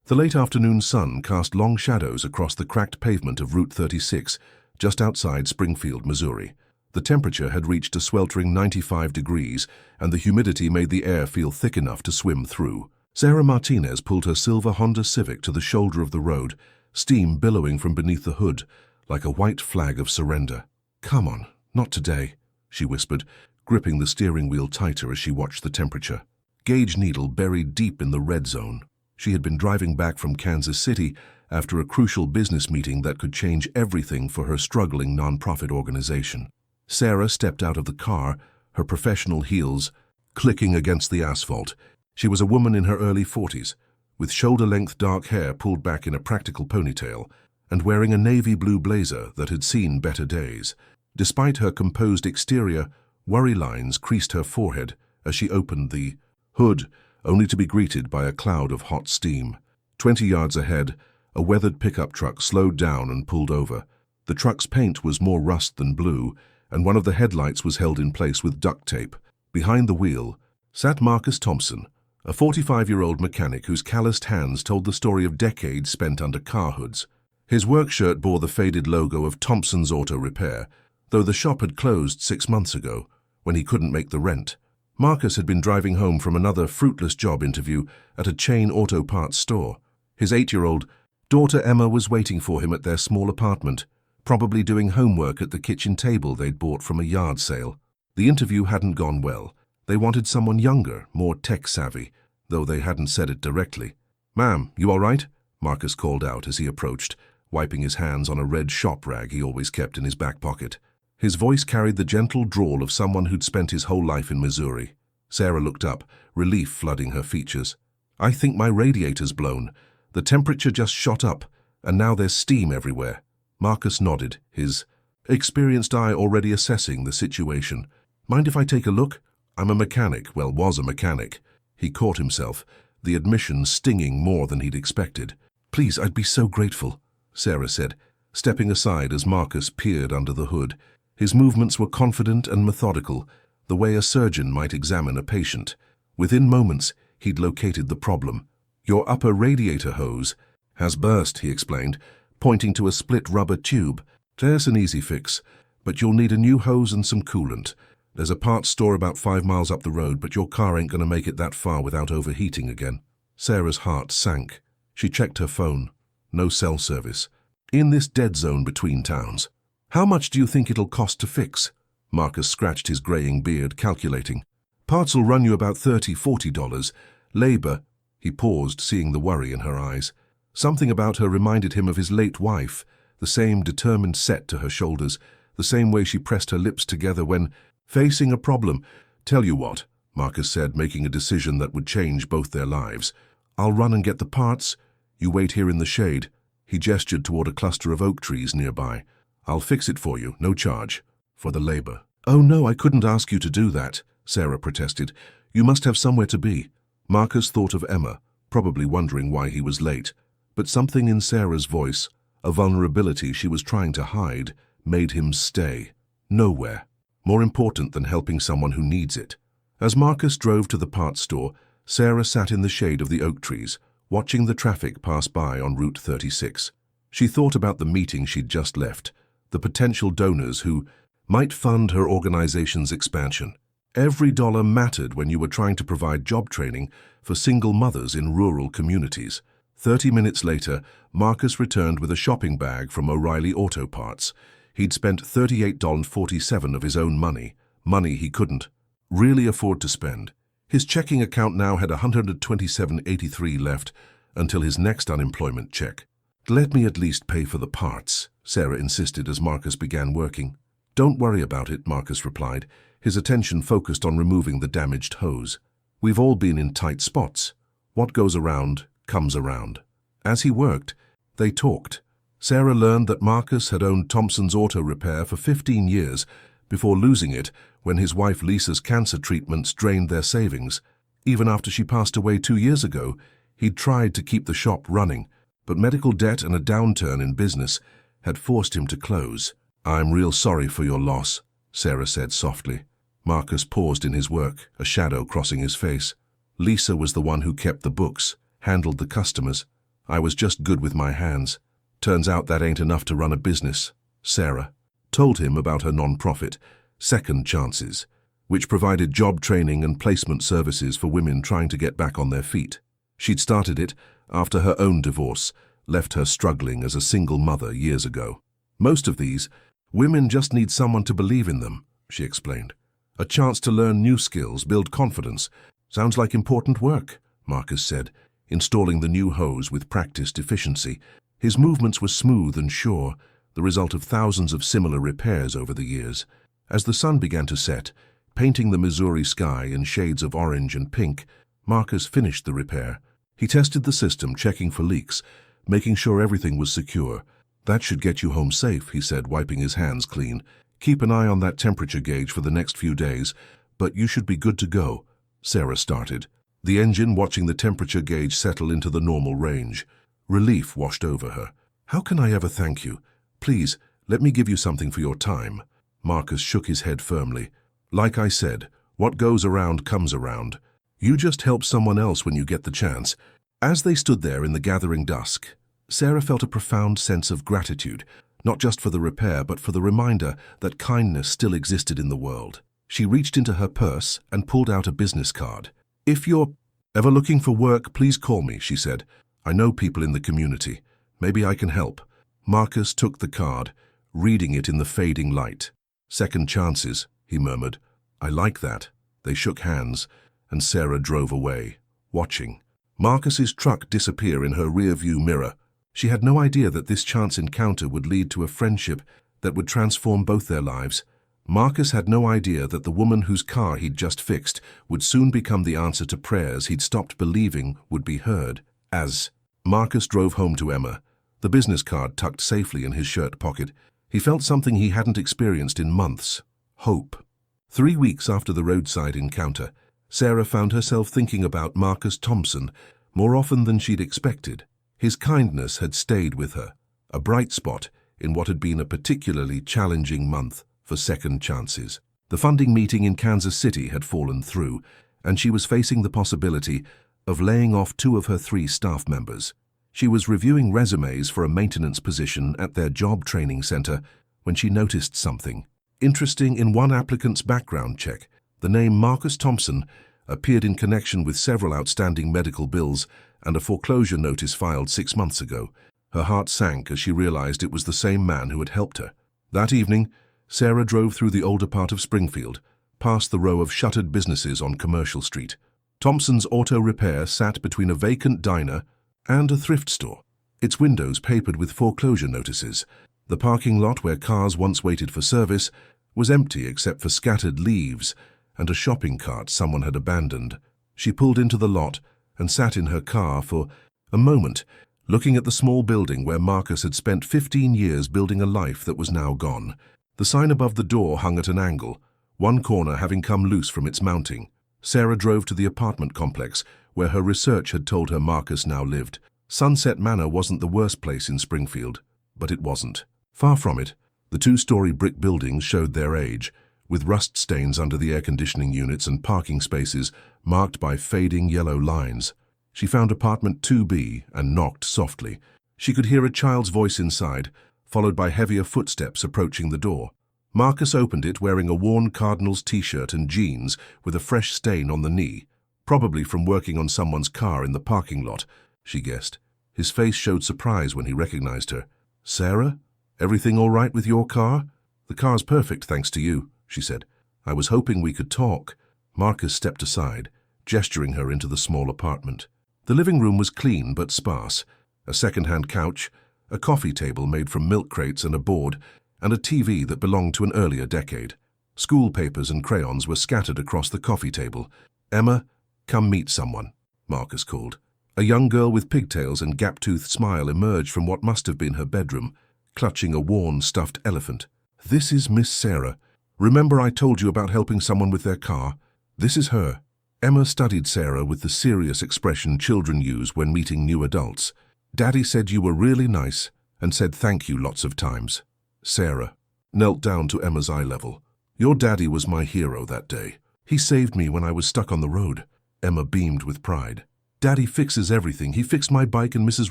The late afternoon sun cast long shadows across the cracked pavement of Route 36, just outside Springfield, Missouri. The temperature had reached a sweltering 95 degrees, and the humidity made the air feel thick enough to swim through. Sarah Martinez pulled her silver Honda Civic to the shoulder of the road, steam billowing from beneath the hood, like a white flag of surrender. "Come on, not today," she whispered, gripping the steering wheel tighter as she watched the temperature. Gauge needle buried deep in the red zone. She had been driving back from Kansas City after a crucial business meeting that could change everything for her struggling nonprofit organization. Sarah stepped out of the car, her professional heels clicking against the asphalt. She was a woman in her early 40s, with shoulder-length dark hair pulled back in a practical ponytail, and wearing a navy blue blazer that had seen better days. Despite her composed exterior, worry lines creased her forehead as she opened the hood, only to be greeted by a cloud of hot steam. 20 yards ahead, a weathered pickup truck slowed down and pulled over. The truck's paint was more rust than blue, and one of the headlights was held in place with duct tape. Behind the wheel sat Marcus Thompson, a 45-year-old mechanic whose calloused hands told the story of decades spent under car hoods. His work shirt bore the faded logo of Thompson's Auto Repair, though the shop had closed 6 months ago, when he couldn't make the rent. Marcus had been driving home from another fruitless job interview at a chain auto parts store. His 8-year-old daughter Emma was waiting for him at their small apartment, probably doing homework at the kitchen table they'd bought from a yard sale. The interview hadn't gone well. They wanted someone younger, more tech-savvy, though they hadn't said it directly. "Ma'am, you all right?" Marcus called out as he approached, wiping his hands on a red shop rag he always kept in his back pocket. His voice carried the gentle drawl of someone who'd spent his whole life in Missouri. Sarah looked up, relief flooding her features. "I think my radiator's blown. The temperature just shot up, and now there's steam everywhere." Marcus nodded, his experienced eye already assessing the situation. "Mind if I take a look? I'm a mechanic, was a mechanic." He caught himself, the admission stinging more than he'd expected. "Please, I'd be so grateful," Sarah said, stepping aside as Marcus peered under the hood. His movements were confident and methodical, the way a surgeon might examine a patient. Within moments, he'd located the problem. "Your upper radiator hose has burst," he explained, pointing to a split rubber tube. "There's an easy fix, but you'll need a new hose and some coolant. There's a parts store about 5 miles up the road, but your car ain't gonna make it that far without overheating again." Sarah's heart sank. She checked her phone. No cell service. In this dead zone between towns. "How much do you think it'll cost to fix?" Marcus scratched his graying beard, calculating. "Parts'll run you about $30–40. Labor—" He paused, seeing the worry in her eyes. Something about her reminded him of his late wife, the same determined set to her shoulders, the same way she pressed her lips together when facing a problem. "Tell you what," Marcus said, making a decision that would change both their lives. "I'll run and get the parts. You wait here in the shade." He gestured toward a cluster of oak trees nearby. "I'll fix it for you, no charge, for the labor." "Oh no, I couldn't ask you to do that," Sarah protested. "You must have somewhere to be." Marcus thought of Emma, probably wondering why he was late. But something in Sarah's voice, a vulnerability she was trying to hide, made him stay. Nowhere. More important than helping someone who needs it. As Marcus drove to the parts store, Sarah sat in the shade of the oak trees, watching the traffic pass by on Route 36. She thought about the meeting she'd just left, the potential donors who might fund her organization's expansion. Every dollar mattered when you were trying to provide job training for single mothers in rural communities. 30 minutes later, Marcus returned with a shopping bag from O'Reilly Auto Parts. He'd spent $38.47 of his own money he couldn't really afford to spend. His checking account now had $127.83 left until his next unemployment check. "Let me at least pay for the parts," Sarah insisted as Marcus began working. "Don't worry about it," Marcus replied, his attention focused on removing the damaged hose. "We've all been in tight spots. What goes around comes around." As he worked, they talked. Sarah learned that Marcus had owned Thompson's Auto Repair for 15 years before losing it when his wife Lisa's cancer treatments drained their savings. Even after she passed away 2 years ago, he'd tried to keep the shop running, but medical debt and a downturn in business had forced him to close. "I'm real sorry for your loss," Sarah said softly. Marcus paused in his work, a shadow crossing his face. Lisa was the one who kept the books, handled the customers. I was just good with my hands. Turns out that ain't enough to run a business. Sarah told him about her non-profit, Second Chances, which provided job training and placement services for women trying to get back on their feet. She'd started it after her own divorce left her struggling as a single mother years ago. Most of these women just need someone to believe in them, she explained. A chance to learn new skills, build confidence. Sounds like important work, Marcus said, installing the new hose with practiced efficiency. His movements were smooth and sure, the result of thousands of similar repairs over the years. As the sun began to set, painting the Missouri sky in shades of orange and pink, Marcus finished the repair. He tested the system, checking for leaks, making sure everything was secure. That should get you home safe, he said, wiping his hands clean. Keep an eye on that temperature gauge for the next few days, but you should be good to go. Sarah started the engine, watching the temperature gauge settle into the normal range. Relief washed over her. How can I ever thank you? Please, let me give you something for your time. Marcus shook his head firmly. Like I said, what goes around comes around. You just help someone else when you get the chance. As they stood there in the gathering dusk, Sarah felt a profound sense of gratitude, not just for the repair, but for the reminder that kindness still existed in the world. She reached into her purse and pulled out a business card. If you're ever looking for work, please call me, she said. I know people in the community. Maybe I can help. Marcus took the card, reading it in the fading light. Second Chances, he murmured. I like that. They shook hands, and Sarah drove away, watching Marcus's truck disappear in her rear-view mirror. She had no idea that this chance encounter would lead to a friendship that would transform both their lives. Marcus had no idea that the woman whose car he'd just fixed would soon become the answer to prayers he'd stopped believing would be heard. As Marcus drove home to Emma, the business card tucked safely in his shirt pocket, he felt something he hadn't experienced in months: hope. 3 weeks after the roadside encounter, Sarah found herself thinking about Marcus Thompson more often than she'd expected. His kindness had stayed with her, a bright spot in what had been a particularly challenging month for Second Chances. The funding meeting in Kansas City had fallen through, and she was facing the possibility of laying off 2 of her 3 staff members. She was reviewing resumes for a maintenance position at their job training center when she noticed something interesting in one applicant's background check. The name Marcus Thompson appeared in connection with several outstanding medical bills and a foreclosure notice filed 6 months ago. Her heart sank as she realized it was the same man who had helped her. That evening, Sarah drove through the older part of Springfield, past the row of shuttered businesses on Commercial Street. Thompson's Auto Repair sat between a vacant diner and a thrift store, its windows papered with foreclosure notices. The parking lot where cars once waited for service was empty except for scattered leaves and a shopping cart someone had abandoned. She pulled into the lot and sat in her car for a moment, looking at the small building where Marcus had spent 15 years building a life that was now gone. The sign above the door hung at an angle, one corner having come loose from its mounting. Sarah drove to the apartment complex where her research had told her Marcus now lived. Sunset Manor wasn't the worst place in Springfield, but it wasn't. Far from it, the 2-story brick buildings showed their age, with rust stains under the air conditioning units and parking spaces marked by fading yellow lines. She found apartment 2B and knocked softly. She could hear a child's voice inside, followed by heavier footsteps approaching the door. Marcus opened it wearing a worn Cardinals t-shirt and jeans with a fresh stain on the knee, probably from working on someone's car in the parking lot, she guessed. His face showed surprise when he recognized her. Sarah? Everything all right with your car? The car's perfect, thanks to you, she said. I was hoping we could talk. Marcus stepped aside, gesturing her into the small apartment. The living room was clean but sparse. A second-hand couch, a coffee table made from milk crates and a board, and a TV that belonged to an earlier decade. School papers and crayons were scattered across the coffee table. Emma, come meet someone, Marcus called. A young girl with pigtails and gap-toothed smile emerged from what must have been her bedroom, clutching a worn, stuffed elephant. This is Miss Sarah. Remember I told you about helping someone with their car? This is her. Emma studied Sarah with the serious expression children use when meeting new adults. Daddy said you were really nice and said thank you lots of times. Sarah knelt down to Emma's eye level. Your daddy was my hero that day. He saved me when I was stuck on the road. Emma beamed with pride. Daddy fixes everything. He fixed my bike and Mrs.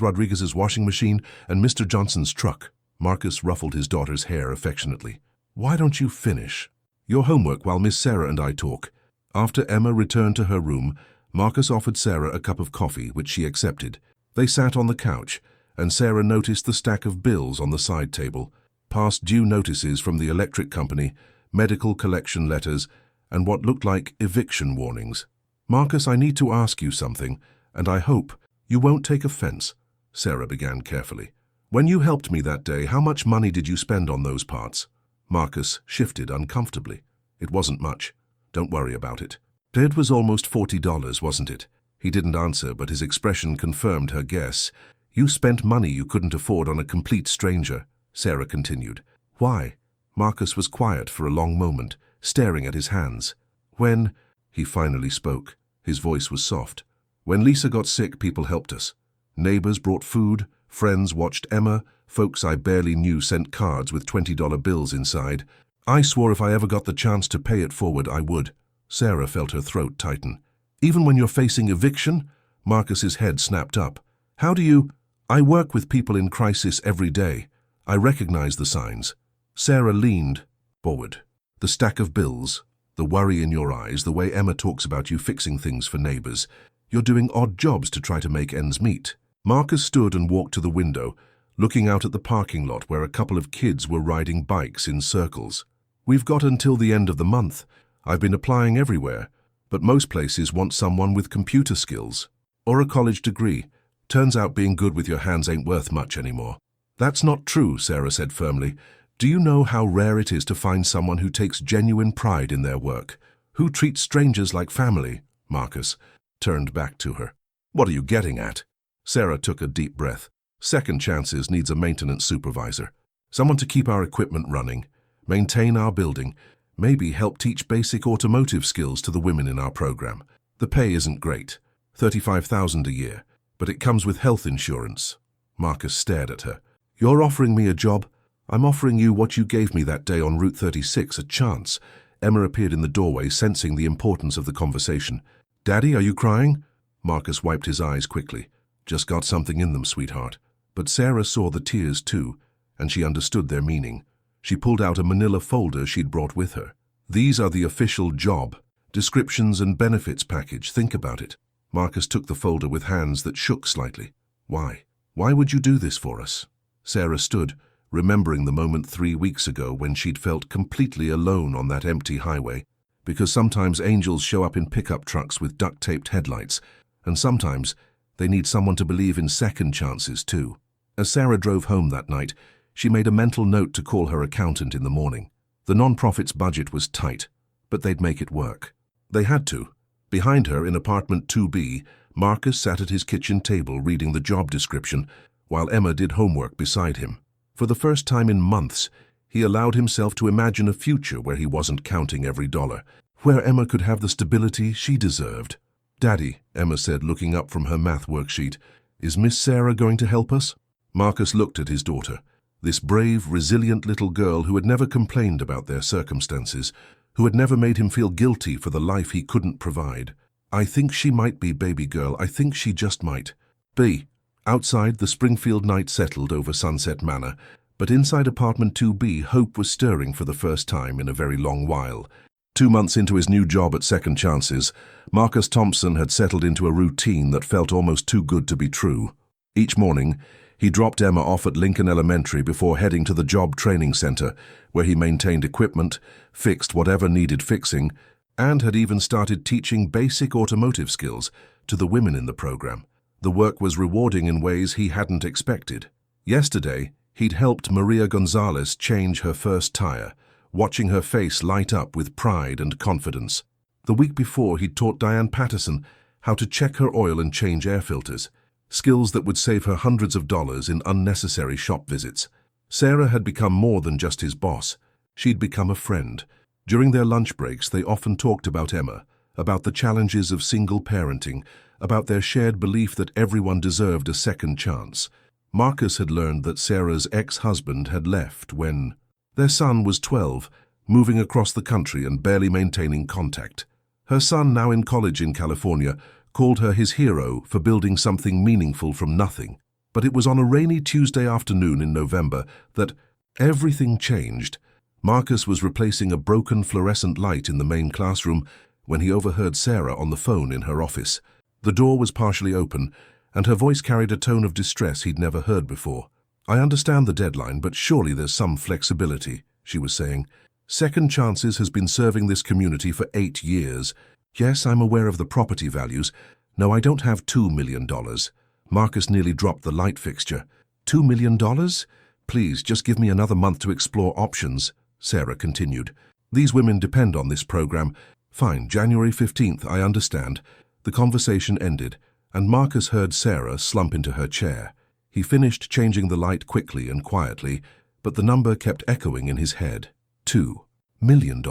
Rodriguez's washing machine and Mr. Johnson's truck. Marcus ruffled his daughter's hair affectionately. Why don't you finish your homework while Miss Sarah and I talk? After Emma returned to her room, Marcus offered Sarah a cup of coffee, which she accepted. They sat on the couch, and Sarah noticed the stack of bills on the side table, past due notices from the electric company, medical collection letters, and what looked like eviction warnings. Marcus, I need to ask you something, and I hope you won't take offense, Sarah began carefully. When you helped me that day, how much money did you spend on those parts? Marcus shifted uncomfortably. It wasn't much. Don't worry about it. It was almost $40, wasn't it? He didn't answer, but his expression confirmed her guess. You spent money you couldn't afford on a complete stranger, Sarah continued. Why? Marcus was quiet for a long moment, staring at his hands. When, he finally spoke. His voice was soft. When Lisa got sick, people helped us. Neighbors brought food, friends watched Emma, folks I barely knew sent cards with $20 bills inside. I swore if I ever got the chance to pay it forward, I would. Sarah felt her throat tighten. Even when you're facing eviction? Marcus's head snapped up. How do you? I work with people in crisis every day. I recognize the signs. Sarah leaned forward. The stack of bills, the worry in your eyes, the way Emma talks about you fixing things for neighbors. You're doing odd jobs to try to make ends meet. Marcus stood and walked to the window, looking out at the parking lot where a couple of kids were riding bikes in circles. We've got until the end of the month. I've been applying everywhere, but most places want someone with computer skills or a college degree. Turns out being good with your hands ain't worth much anymore. That's not true, Sarah said firmly. Do you know how rare it is to find someone who takes genuine pride in their work, who treats strangers like family? Marcus turned back to her. What are you getting at? Sarah took a deep breath. Second Chances needs a maintenance supervisor, someone to keep our equipment running, maintain our building, maybe help teach basic automotive skills to the women in our program. The pay isn't great, $35,000 a year, but it comes with health insurance. Marcus stared at her. You're offering me a job? I'm offering you what you gave me that day on Route 36, a chance. Emma appeared in the doorway, sensing the importance of the conversation. Daddy, are you crying? Marcus wiped his eyes quickly. Just got something in them, sweetheart. But Sarah saw the tears too, and she understood their meaning. She pulled out a manila folder she'd brought with her. These are the official job descriptions and benefits package. Think about it. Marcus took the folder with hands that shook slightly. Why? Why would you do this for us? Sarah stood, remembering the moment 3 weeks ago when she'd felt completely alone on that empty highway, because sometimes angels show up in pickup trucks with duct-taped headlights, and sometimes they need someone to believe in second chances too. As Sarah drove home that night, she made a mental note to call her accountant in the morning. The non-profit's budget was tight, but they'd make it work. They had to. Behind her, in apartment 2B, Marcus sat at his kitchen table reading the job description, while Emma did homework beside him. For the first time in months, he allowed himself to imagine a future where he wasn't counting every dollar, where Emma could have the stability she deserved. Daddy, Emma said, looking up from her math worksheet, is Miss Sarah going to help us? Marcus looked at his daughter, this brave, resilient little girl who had never complained about their circumstances, who had never made him feel guilty for the life he couldn't provide. I think she might be, baby girl. I think she just might be. Outside, the Springfield night settled over Sunset Manor, but inside apartment 2B, hope was stirring for the first time in a very long while. 2 months into his new job at Second Chances, Marcus Thompson had settled into a routine that felt almost too good to be true. Each morning, he dropped Emma off at Lincoln Elementary before heading to the job training center, where he maintained equipment, fixed whatever needed fixing, and had even started teaching basic automotive skills to the women in the program. The work was rewarding in ways he hadn't expected. Yesterday, he'd helped Maria Gonzalez change her first tire, watching her face light up with pride and confidence. The week before, he'd taught Diane Patterson how to check her oil and change air filters, skills that would save her hundreds of dollars in unnecessary shop visits. Sarah had become more than just his boss. She'd become a friend. During their lunch breaks, they often talked about Emma, about the challenges of single parenting, about their shared belief that everyone deserved a second chance. Marcus had learned that Sarah's ex-husband had left when their son was 12, moving across the country and barely maintaining contact. Her son, now in college in California, called her his hero for building something meaningful from nothing. But it was on a rainy Tuesday afternoon in November that everything changed. Marcus was replacing a broken fluorescent light in the main classroom when he overheard Sarah on the phone in her office. The door was partially open, and her voice carried a tone of distress he'd never heard before. "I understand the deadline, but surely there's some flexibility," she was saying. "Second Chances has been serving this community for 8 years. Yes, I'm aware of the property values. No, I don't have $2 million. Marcus nearly dropped the light fixture. $2 million? Please, just give me another month to explore options," Sarah continued. "These women depend on this program. Fine, January 15th, I understand." The conversation ended, and Marcus heard Sarah slump into her chair. He finished changing the light quickly and quietly, but the number kept echoing in his head. $2 million.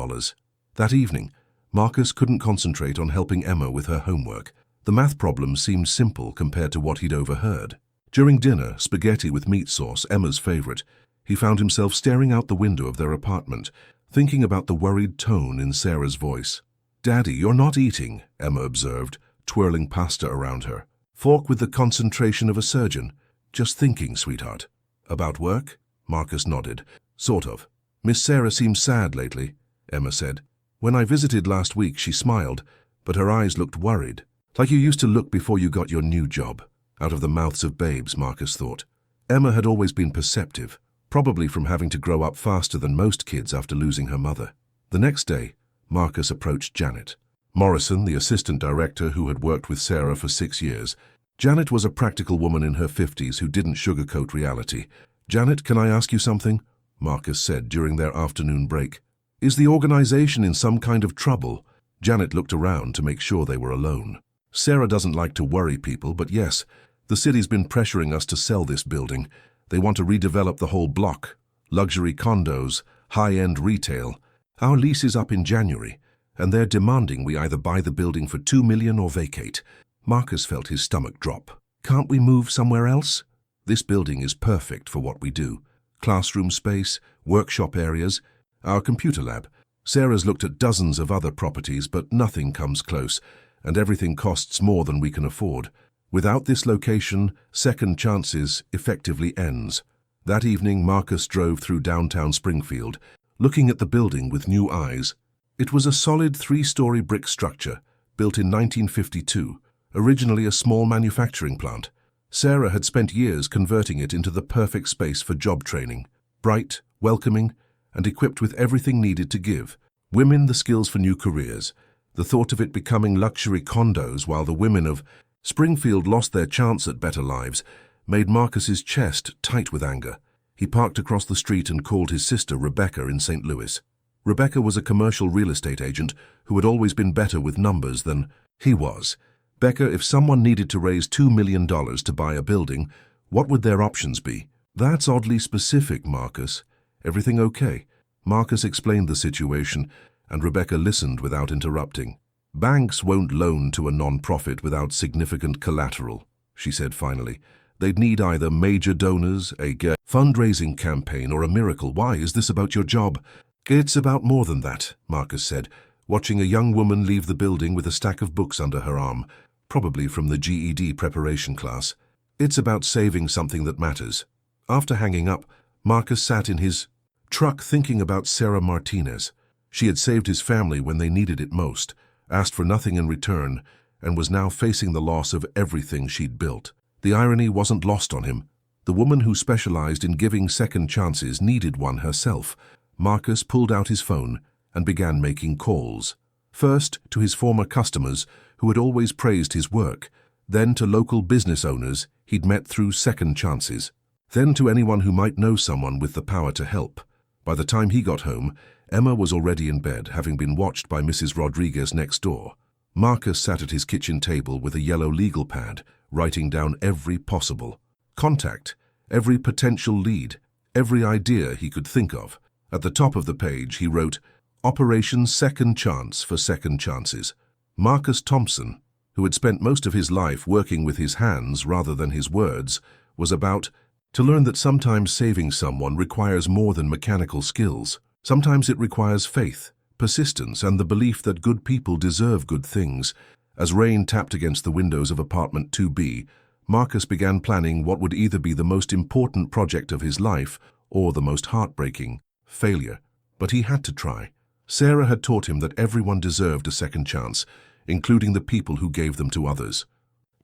That evening, Marcus couldn't concentrate on helping Emma with her homework. The math problem seemed simple compared to what he'd overheard. During dinner, spaghetti with meat sauce, Emma's favorite, he found himself staring out the window of their apartment, thinking about the worried tone in Sarah's voice. "Daddy, you're not eating," Emma observed, twirling pasta around her. "Fork with the concentration of a surgeon. Just thinking, sweetheart." "About work?" Marcus nodded. "Sort of. Miss Sarah seems sad lately," Emma said. "When I visited last week, she smiled, but her eyes looked worried. Like you used to look before you got your new job." Out of the mouths of babes, Marcus thought. Emma had always been perceptive, probably from having to grow up faster than most kids after losing her mother. The next day, Marcus approached Janet Morrison, the assistant director who had worked with Sarah for 6 years. Janet was a practical woman in her 50s who didn't sugarcoat reality. "Janet, can I ask you something?" Marcus said during their afternoon break. "Is the organization in some kind of trouble?" Janet looked around to make sure they were alone. "Sarah doesn't like to worry people, but yes, the city's been pressuring us to sell this building. They want to redevelop the whole block. Luxury condos, high-end retail. Our lease is up in January, and they're demanding we either buy the building for $2 million or vacate." Marcus felt his stomach drop. "Can't we move somewhere else? This building is perfect for what we do. Classroom space, workshop areas, our computer lab. Sarah's looked at dozens of other properties, but nothing comes close, and everything costs more than we can afford. Without this location, Second Chances effectively ends." That evening, Marcus drove through downtown Springfield, looking at the building with new eyes. It was a solid 3-story brick structure, built in 1952, originally a small manufacturing plant. Sarah had spent years converting it into the perfect space for job training, bright, welcoming, and equipped with everything needed to give women the skills for new careers. The thought of it becoming luxury condos while the women of Springfield lost their chance at better lives made Marcus's chest tight with anger. He parked across the street and called his sister Rebecca in St. Louis. Rebecca was a commercial real estate agent who had always been better with numbers than he was. "Becca, if someone needed to raise $2 million to buy a building, what would their options be?" "That's oddly specific, Marcus. Everything okay?" Marcus explained the situation, and Rebecca listened without interrupting. "Banks won't loan to a non-profit without significant collateral," she said finally. "They'd need either major donors, a fundraising campaign, or a miracle. Why, is this about your job?" "It's about more than that," Marcus said, watching a young woman leave the building with a stack of books under her arm, probably from the GED preparation class. "It's about saving something that matters." After hanging up, Marcus sat in his truck thinking about Sarah Martinez. She had saved his family when they needed it most, asked for nothing in return, and was now facing the loss of everything she'd built. The irony wasn't lost on him. The woman who specialized in giving second chances needed one herself. Marcus pulled out his phone and began making calls. First to his former customers who had always praised his work, then to local business owners he'd met through Second Chances, then to anyone who might know someone with the power to help. By the time he got home, Emma was already in bed, having been watched by Mrs. Rodriguez next door. Marcus sat at his kitchen table with a yellow legal pad, writing down every possible contact, every potential lead, every idea he could think of. At the top of the page, he wrote, "Operation Second Chance for Second Chances." Marcus Thompson, who had spent most of his life working with his hands rather than his words, was about to learn that sometimes saving someone requires more than mechanical skills. Sometimes it requires faith, persistence, and the belief that good people deserve good things, As rain tapped against the windows of apartment 2B, Marcus began planning what would either be the most important project of his life or the most heartbreaking failure. But he had to try. Sarah had taught him that everyone deserved a second chance, including the people who gave them to others.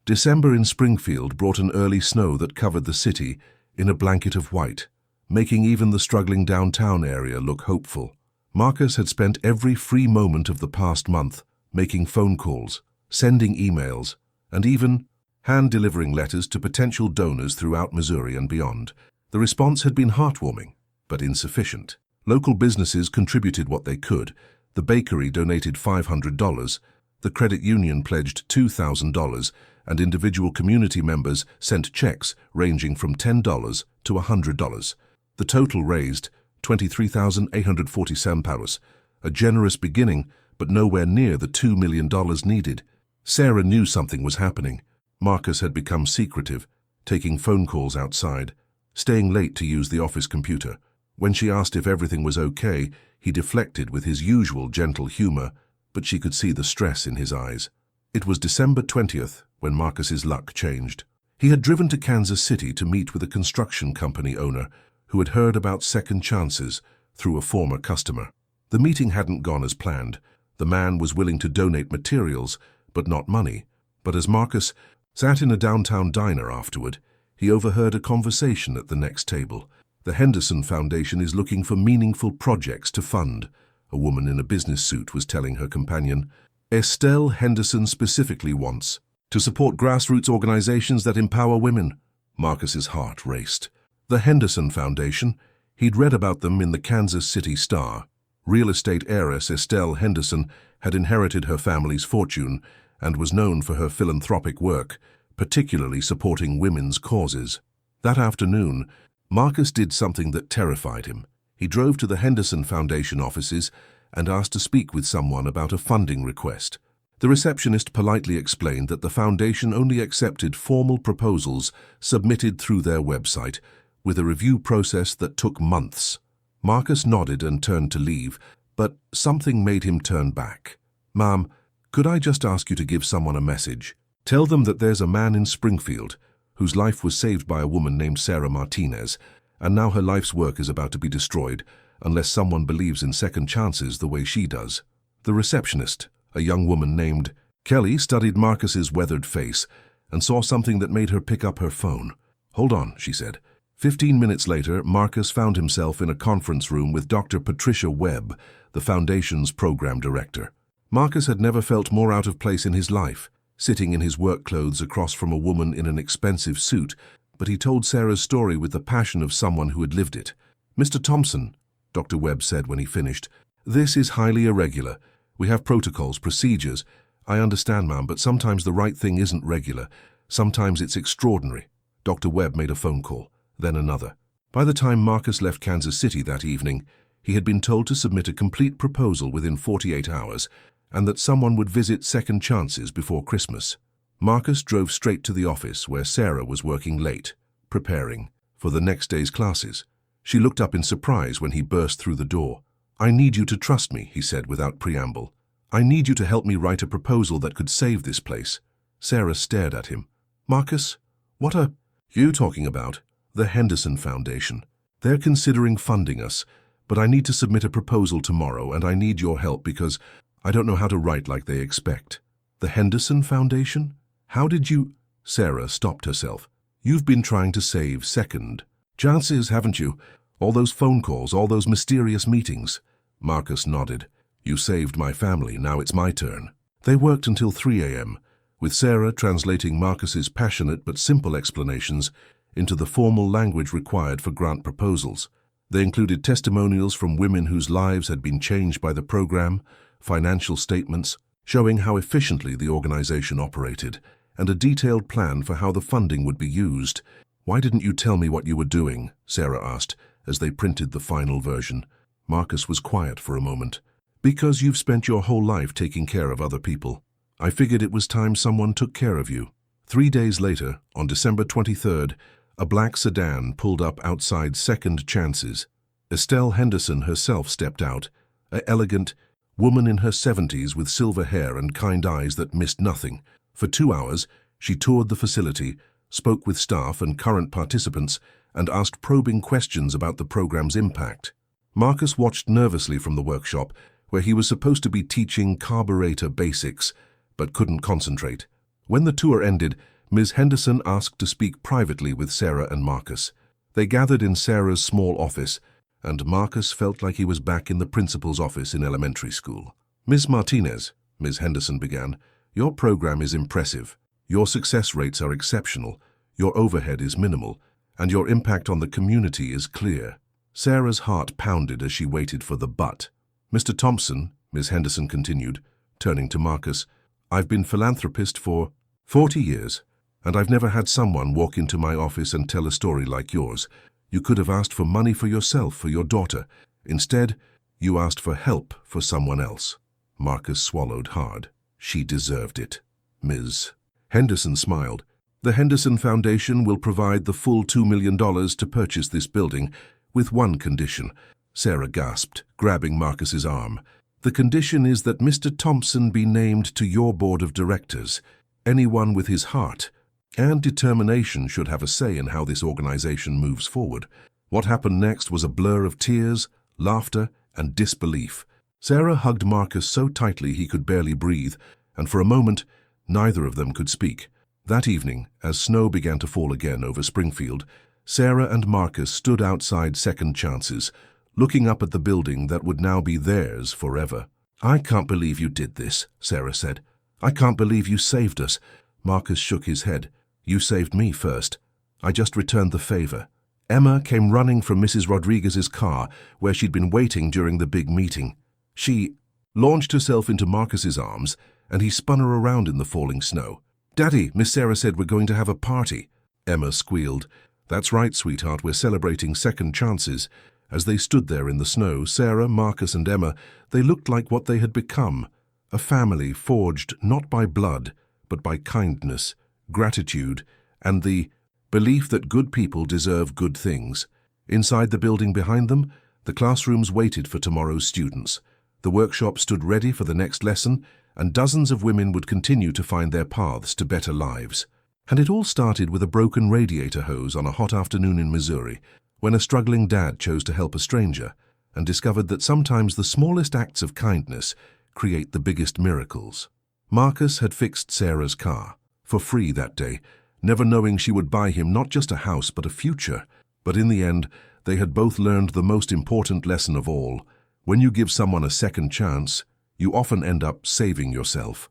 December in Springfield brought an early snow that covered the city in a blanket of white, making even the struggling downtown area look hopeful. Marcus had spent every free moment of the past month making phone calls, sending emails, and even hand-delivering letters to potential donors throughout Missouri and beyond. The response had been heartwarming, but insufficient. Local businesses contributed what they could. The bakery donated $500, the credit union pledged $2,000, and individual community members sent checks ranging from $10 to $100. The total raised $23,847, a generous beginning, but nowhere near the $2 million needed. Sarah knew something was happening. Marcus had become secretive, taking phone calls outside, staying late to use the office computer. When she asked if everything was okay, he deflected with his usual gentle humor, but she could see the stress in his eyes. It was December 20th when Marcus's luck changed. He had driven to Kansas City to meet with a construction company owner who had heard about second chances through a former customer. The meeting hadn't gone as planned. The man was willing to donate materials, but not money. But as Marcus sat in a downtown diner afterward, he overheard a conversation at the next table. The Henderson Foundation is looking for meaningful projects to fund, a woman in a business suit was telling her companion. Estelle Henderson specifically wants to support grassroots organizations that empower women. Marcus's heart raced. The Henderson Foundation, he'd read about them in the Kansas City Star. Real estate heiress Estelle Henderson had inherited her family's fortune and was known for her philanthropic work, particularly supporting women's causes. That afternoon, Marcus did something that terrified him. He drove to the Henderson Foundation offices and asked to speak with someone about a funding request. The receptionist politely explained that the foundation only accepted formal proposals submitted through their website, with a review process that took months. Marcus nodded and turned to leave, but something made him turn back. "Ma'am, could I just ask you to give someone a message? Tell them that there's a man in Springfield whose life was saved by a woman named Sarah Martinez, and now her life's work is about to be destroyed unless someone believes in second chances the way she does." The receptionist, a young woman named Kelly, studied Marcus's weathered face and saw something that made her pick up her phone. "Hold on," she said. 15 minutes later, Marcus found himself in a conference room with Dr. Patricia Webb, the Foundation's program director. Marcus had never felt more out of place in his life, sitting in his work clothes across from a woman in an expensive suit, but he told Sarah's story with the passion of someone who had lived it. "Mr. Thompson," Dr. Webb said when he finished, "this is highly irregular. We have protocols, procedures. I understand, ma'am, but sometimes the right thing isn't regular. Sometimes it's extraordinary." Dr. Webb made a phone call, then another. By the time Marcus left Kansas City that evening, he had been told to submit a complete proposal within 48 hours, and that someone would visit Second Chances before Christmas. Marcus drove straight to the office where Sarah was working late, preparing for the next day's classes. She looked up in surprise when he burst through the door. "I need you to trust me," he said without preamble. "I need you to help me write a proposal that could save this place." Sarah stared at him. "Marcus, what are you talking about?" "The Henderson Foundation. They're considering funding us, but I need to submit a proposal tomorrow, and I need your help because I don't know how to write like they expect." "The Henderson Foundation? How did you—" Sarah stopped herself. "You've been trying to save Second Chances, haven't you? All those phone calls, all those mysterious meetings." Marcus nodded. "You saved my family, now it's my turn." They worked until 3 a.m., with Sarah translating Marcus's passionate but simple explanations into the formal language required for grant proposals. They included testimonials from women whose lives had been changed by the program, financial statements showing how efficiently the organization operated, and a detailed plan for how the funding would be used. "Why didn't you tell me what you were doing?" Sarah asked as they printed the final version. Marcus was quiet for a moment. "Because you've spent your whole life taking care of other people. I figured it was time someone took care of you." 3 days later, on December 23rd, a black sedan pulled up outside Second Chances. Estelle Henderson herself stepped out, an elegant, woman in her 70s with silver hair and kind eyes that missed nothing. For 2 hours, she toured the facility, spoke with staff and current participants, and asked probing questions about the program's impact. Marcus watched nervously from the workshop, where he was supposed to be teaching carburetor basics, but couldn't concentrate. When the tour ended, Ms. Henderson asked to speak privately with Sarah and Marcus. They gathered in Sarah's small office, and Marcus felt like he was back in the principal's office in elementary school. "Ms. Martinez," Ms. Henderson began, "your program is impressive. Your success rates are exceptional, your overhead is minimal, and your impact on the community is clear." Sarah's heart pounded as she waited for the but. "Mr. Thompson," Ms. Henderson continued, turning to Marcus, "I've been philanthropist for 40 years, and I've never had someone walk into my office and tell a story like yours. You could have asked for money for yourself, for your daughter. Instead, you asked for help for someone else." Marcus swallowed hard. She deserved it. Ms. Henderson smiled. "The Henderson Foundation will provide the full $2 million to purchase this building, with one condition." Sarah gasped, grabbing Marcus's arm. "The condition is that Mr. Thompson be named to your board of directors. Anyone with his heart and determination should have a say in how this organization moves forward." What happened next was a blur of tears, laughter, and disbelief. Sarah hugged Marcus so tightly he could barely breathe, and for a moment, neither of them could speak. That evening, as snow began to fall again over Springfield, Sarah and Marcus stood outside Second Chances, looking up at the building that would now be theirs forever. "I can't believe you did this," Sarah said. "I can't believe you saved us." Marcus shook his head. "You saved me first. I just returned the favor." Emma came running from Mrs. Rodriguez's car, where she'd been waiting during the big meeting. She launched herself into Marcus's arms, and he spun her around in the falling snow. "Daddy, Miss Sarah said we're going to have a party." Emma squealed. "That's right, sweetheart, we're celebrating Second Chances." As they stood there in the snow, Sarah, Marcus, and Emma, they looked like what they had become, a family forged not by blood, but by kindness, gratitude, and the belief that good people deserve good things. Inside the building behind them, the classrooms waited for tomorrow's students. The workshop stood ready for the next lesson, and dozens of women would continue to find their paths to better lives. And it all started with a broken radiator hose on a hot afternoon in Missouri, when a struggling dad chose to help a stranger and discovered that sometimes the smallest acts of kindness create the biggest miracles. Marcus had fixed Sarah's car, for free that day, never knowing she would buy him not just a house but a future. But in the end, they had both learned the most important lesson of all. When you give someone a second chance, you often end up saving yourself.